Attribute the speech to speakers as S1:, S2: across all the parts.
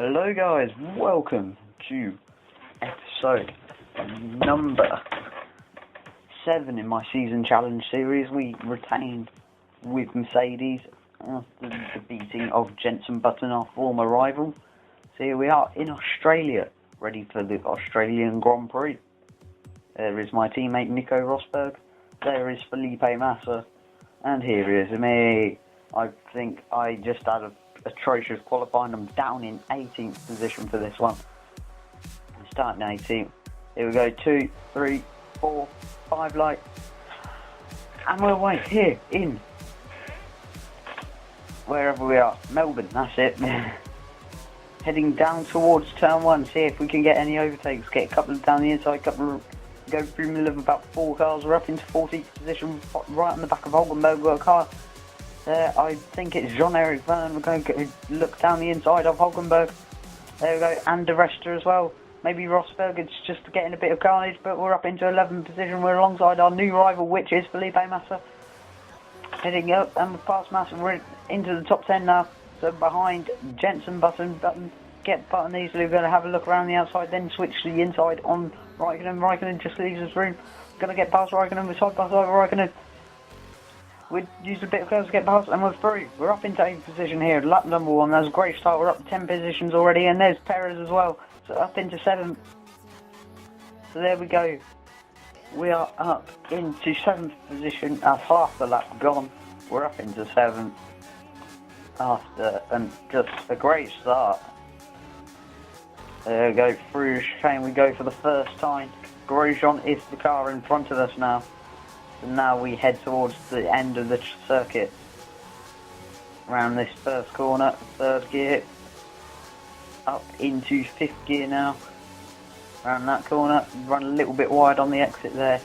S1: Hello guys, welcome to episode number 7 in my season challenge series. We retained with Mercedes after the beating of Jenson Button, our former rival. So here we are in Australia, ready for the Australian Grand Prix. There is my teammate Nico Rosberg, there is Felipe Massa, and here is me. I think I just had a atrocious qualifying. I'm down in 18th position for this one. I'm starting 18th. Here we go, 2, 3, 4, 5 lights. And we're away here in wherever we are. Melbourne, that's it. Heading down towards turn 1, see if we can get any overtakes. Get a couple down the inside, go through the middle of about 4 cars. We're up into 14th position, right on the back of Hulkenberg. We've got a car there, I think it's Jean-Eric Vergne. We're going to look down the inside of Hulkenberg. There we go, and De Resta as well. Maybe Rosberg, it's just getting a bit of carnage, but we're up into 11th position. We're alongside our new rival, which is Felipe Massa. Heading up, and we're past Massa. We're into the top 10 now. So behind Jenson Button, get Button easily. We're going to have a look around the outside, then switch to the inside on Raikkonen. Raikkonen just leaves us room. Going to get past Raikkonen. We're side by side with Raikkonen. We used a bit of curves to get past, and we're through. We're up into 8th position here, lap number 1. That's a great start. We're up 10 positions already, and there's Perez as well. So up into 7th. So there we go. We are up into 7th position. That's half the lap gone. We're up into 7th after, and just a great start. There we go, through chicane we go for the first time. Grosjean is the car in front of us now. So now we head towards the end of the circuit. Around this first corner, 3rd gear. Up into 5th gear now. Around that corner, run a little bit wide on the exit there.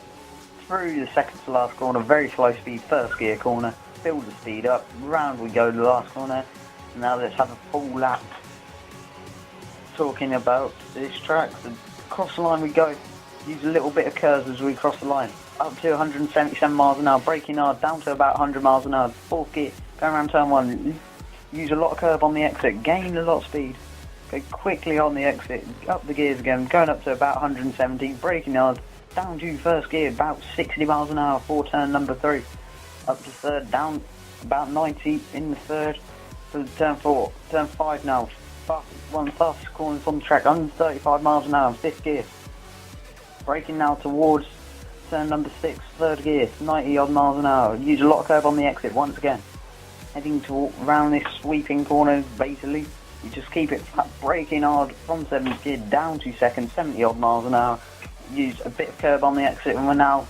S1: Through the second to last corner, very slow speed, 1st gear corner. Build the speed up, round we go to the last corner. Now let's have a full lap. Talking about this track, so across the line we go. Use a little bit of curves as we cross the line. Up to 177 miles an hour, braking hard, down to about 100 miles an hour. 4th gear, going around turn 1. Use a lot of curve on the exit, gain a lot of speed. Go quickly on the exit, up the gears again, going up to about 170, braking hard, down to 1st gear, about 60 miles an hour for turn number 3. Up to 3rd, down about 90 in the 3rd for turn 4. Turn 5 now, one fastest corners on the track, 135 miles an hour, 5th gear. Braking now towards turn number 6, 3rd gear, 90 odd miles an hour. Use a lot of curve on the exit once again. Heading to around this sweeping corner, basically. You just keep it flat, braking hard from 7th gear down to 2nd, 70 odd miles an hour. Use a bit of curve on the exit, and we're now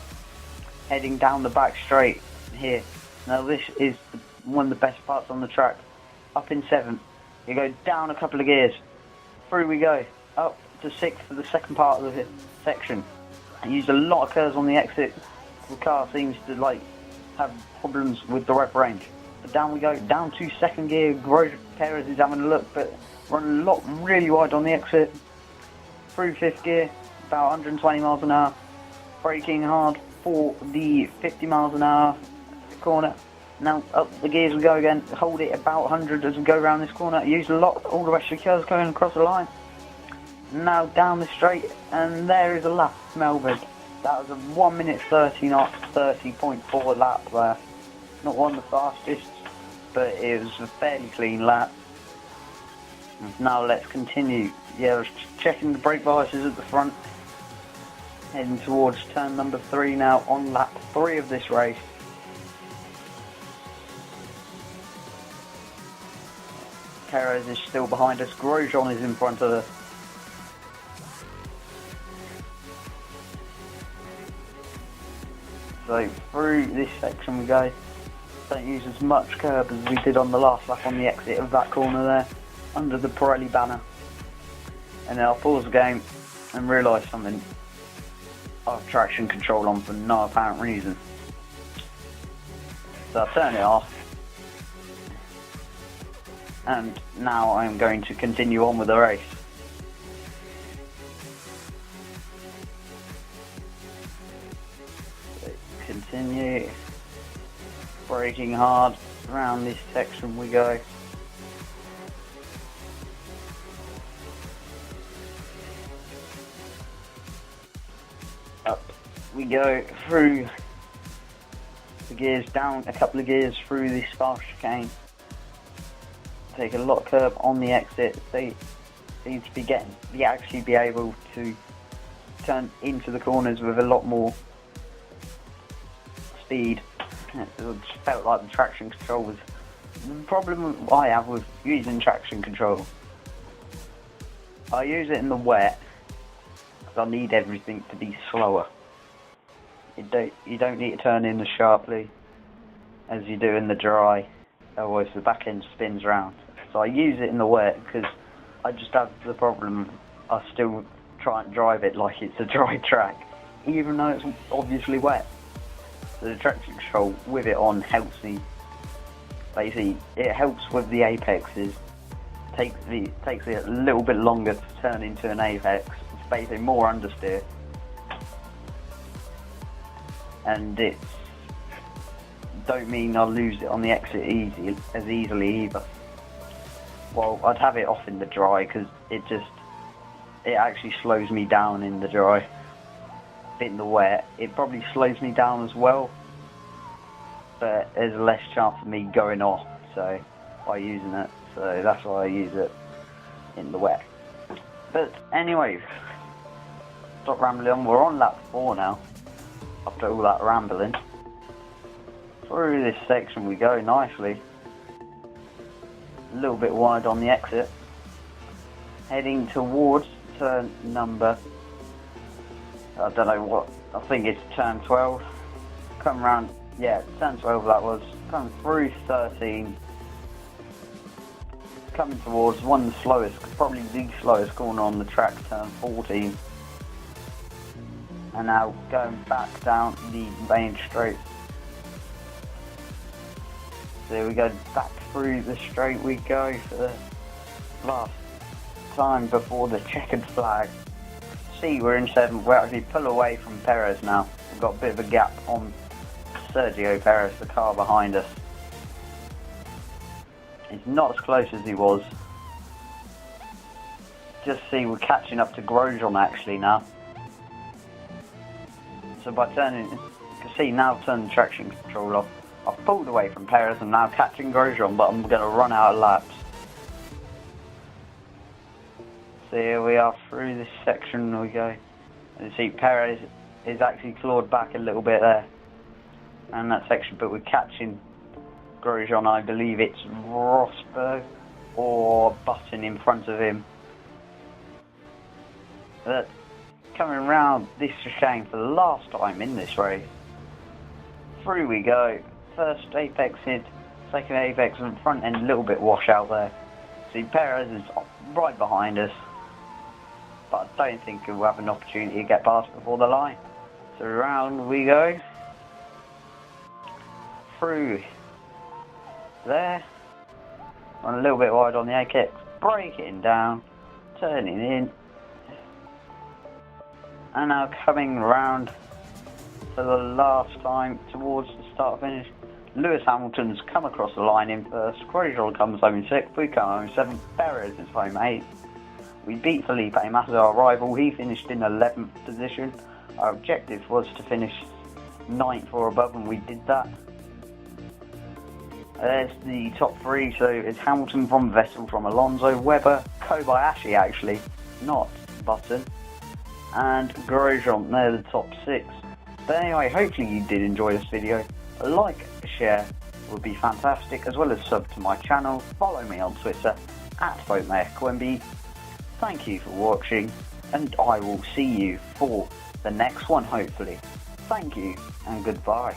S1: heading down the back straight here. Now this is one of the best parts on the track. Up in 7th, you go down a couple of gears. Through we go, up to 6th for the second part of the section. I used a lot of curves on the exit. The car seems to have problems with the rev range. But down we go, down to 2nd gear. Perez is having a look, but running a lot really wide on the exit. Through 5th gear, about 120 miles an hour. Braking hard for the 50 miles an hour corner. Now up the gears we go again. Hold it about 100 as we go around this corner. Use a lot, all the rest of the curves going across the line. Now down the straight, and there is a lap, Melbourne. That was a 1 minute 30 knots, 30.4 lap there. Not one of the fastest, but it was a fairly clean lap. Now let's continue. Yeah, I was checking the brake biases at the front. Heading towards turn number 3 now on lap 3 of this race. Perez is still behind us. Grosjean is in front of us. So through this section we go. Don't use as much curb as we did on the last lap on the exit of that corner there, under the Pirelli banner. And then I'll pause the game and realise something. I have traction control on for no apparent reason. So I'll turn it off. And now I'm going to continue on with the race. Continue, braking hard, around this section we go. we go through the gears, down a couple of gears through this fast chicane. Take a lot of curb on the exit. They need to actually be able to turn into the corners with a lot more speed. It just felt like the traction control was the problem I have with using traction control. I use it in the wet because I need everything to be slower. You don't need to turn in as sharply as you do in the dry, otherwise the back end spins around. So I use it in the wet because I just have the problem, I still try and drive it like it's a dry track, even though it's obviously wet. So the traction control with it on helps me. Basically, it helps with the apexes. Takes it a little bit longer to turn into an apex. It's basically more understeer. And it's don't mean I'll lose it on the exit as easily either. Well, I'd have it off in the dry because it actually slows me down in the dry. In the wet, it probably slows me down as well, but there's less chance of me going off by using it, so that's why I use it in the wet. But anyway, stop rambling on, we're on lap 4 now, after all that rambling. Through this section we go nicely, a little bit wide on the exit, heading towards turn number, I don't know what, I think it's turn 12, come round, yeah, turn 12 that was, come through 13, coming towards one of the slowest, probably the slowest corner on the track, turn 14, and now going back down the main straight. There we go, back through the straight we go for the last time before the checkered flag. See, we're in 7th, we're actually pull away from Perez now. We've got a bit of a gap on Sergio Perez, the car behind us. He's not as close as he was. Just see, we're catching up to Grosjean actually now. So by turning, you can see now turn the traction control off. I've pulled away from Perez and now catching Grosjean, but I'm going to run out of laps. So here we are through this section we go. And you see Perez is actually clawed back a little bit there. And that section, but we're catching Grosjean, I believe it's Rosberg or Button in front of him. But coming around this chicane for the last time in this race. Through we go. First apex hit, second apex and front end a little bit wash out there. See Perez is right behind us, but I don't think we'll have an opportunity to get past before the line. So round we go. Through there. Run a little bit wide on the apex, braking down, turning in. And now coming round for the last time towards the start finish. Lewis Hamilton's come across the line in first, Grosjean comes home in 6th, we come home in 7th, Perez is home 8th. We beat Felipe Massa, our rival, he finished in 11th position. Our objective was to finish 9th or above and we did that. There's the top 3, so it's Hamilton from Vettel, from Alonso, Webber, Kobayashi actually, not Button, and Grosjean, they're the top 6. But anyway, hopefully you did enjoy this video. A like, a share would be fantastic, as well as sub to my channel. Follow me on Twitter @VoteMayorQuimby. Thank you for watching, and I will see you for the next one hopefully. Thank you and goodbye.